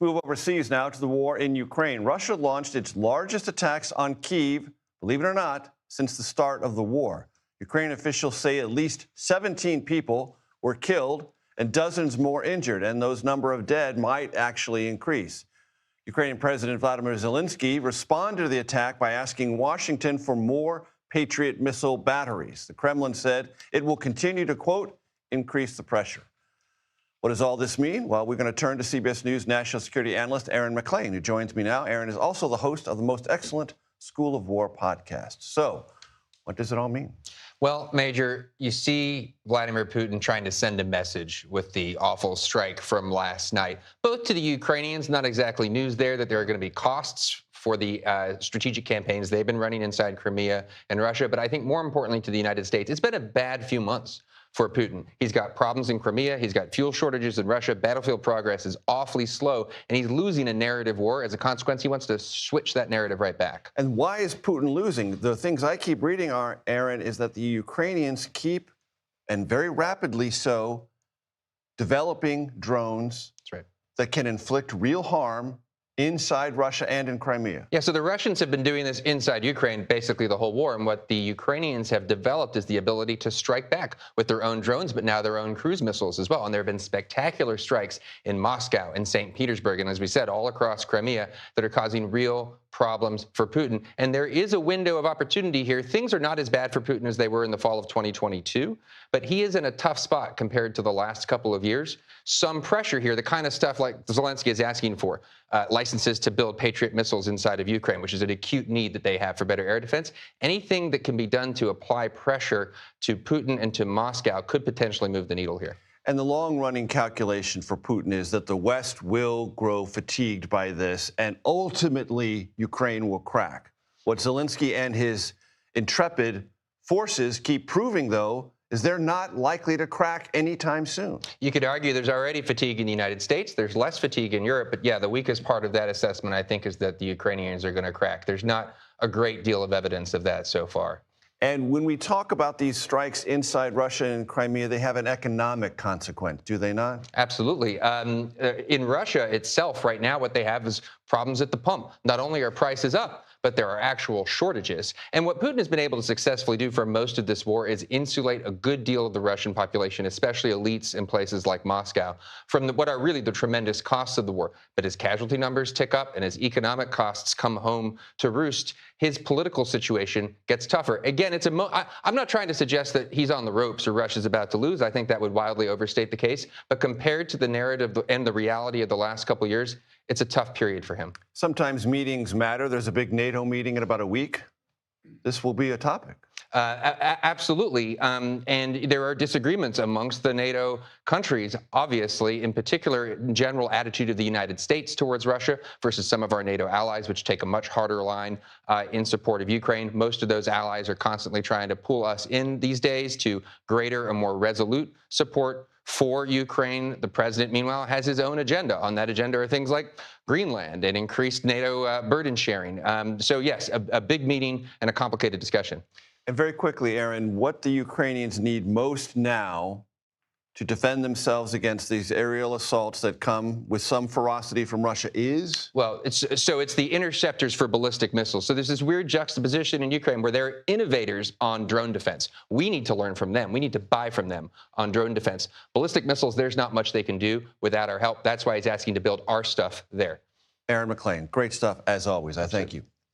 Let's move overseas now to the war in Ukraine. Russia launched its largest attacks on Kyiv, believe it or not, since the start of the war. Ukrainian officials say at least 17 people were killed and dozens more injured, and those number of dead might actually increase. Ukrainian President Vladimir Zelensky responded to the attack by asking Washington for more Patriot missile batteries. The Kremlin said it will continue to, quote, increase the pressure. What does all this mean? Well, we're going to turn to CBS News national security analyst Aaron MacLean, who joins me now. Aaron is also the host of the most excellent School of War podcast. So, what does it all mean? Well, Major, you see Vladimir Putin trying to send a message with the awful strike from last night, both to the Ukrainians, not exactly news there that there are going to be costs for the strategic campaigns they've been running inside Crimea and Russia, but I think more importantly to the United States. It's been a bad few months for Putin. He's got problems in Crimea, he's got fuel shortages in Russia, battlefield progress is awfully slow, and he's losing a narrative war. As a consequence, he wants to switch that narrative right back. And why is Putin losing? The things I keep reading, Aaron, is that the Ukrainians keep, and very rapidly so, developing drones that can inflict real harm inside Russia and in Crimea. Yeah, so the Russians have been doing this inside Ukraine basically the whole war, and what the Ukrainians have developed is the ability to strike back with their own drones, but now their own cruise missiles as well. And there have been spectacular strikes in Moscow and St. Petersburg, and as we said, all across Crimea that are causing real problems for Putin. And there is a window of opportunity here. Things are not as bad for Putin as they were in the fall of 2022, but he is in a tough spot compared to the last couple of years. Some pressure here, the kind of stuff like Zelensky is asking for, licenses to build Patriot missiles inside of Ukraine, which is an acute need that they have for better air defense. Anything that can be done to apply pressure to Putin and to Moscow could potentially move the needle here. And the long-running calculation for Putin is that the West will grow fatigued by this, and ultimately Ukraine will crack. What Zelensky and his intrepid forces keep proving, though, is they're not likely to crack anytime soon. You could argue there's already fatigue in the United States. There's less fatigue in Europe. But yeah, the weakest part of that assessment, I think, is that the Ukrainians are going to crack. There's not a great deal of evidence of that so far. And when we talk about these strikes inside Russia and Crimea, they have an economic consequence, do they not? Absolutely. In Russia itself right now, what they have is problems at the pump. Not only are prices up, but there are actual shortages. And what Putin has been able to successfully do for most of this war is insulate a good deal of the Russian population, especially elites in places like Moscow, from what are really the tremendous costs of the war. But as casualty numbers tick up and as economic costs come home to roost, his political situation gets tougher. Again, I'm not trying to suggest that he's on the ropes or Russia's about to lose. I think that would wildly overstate the case. But compared to the narrative and the reality of the last couple of years, it's a tough period for him. Sometimes meetings matter. There's a big NATO meeting in about a week. This will be a topic. Absolutely. And there are disagreements amongst the NATO countries, obviously, in particular, general attitude of the United States towards Russia versus some of our NATO allies, which take a much harder line in support of Ukraine. Most of those allies are constantly trying to pull us in these days to greater and more resolute support for Ukraine. The president, meanwhile, has his own agenda. On that agenda are things like Greenland and increased NATO burden sharing. So yes, a big meeting and a complicated discussion. And very quickly, Aaron, what the Ukrainians need most now to defend themselves against these aerial assaults that come with some ferocity from Russia is? Well, it's the interceptors for ballistic missiles. So there's this weird juxtaposition in Ukraine where they're innovators on drone defense. We need to learn from them. We need to buy from them on drone defense. Ballistic missiles, there's not much they can do without our help. That's why he's asking to build our stuff there. Aaron MacLean, great stuff as always. I thank you.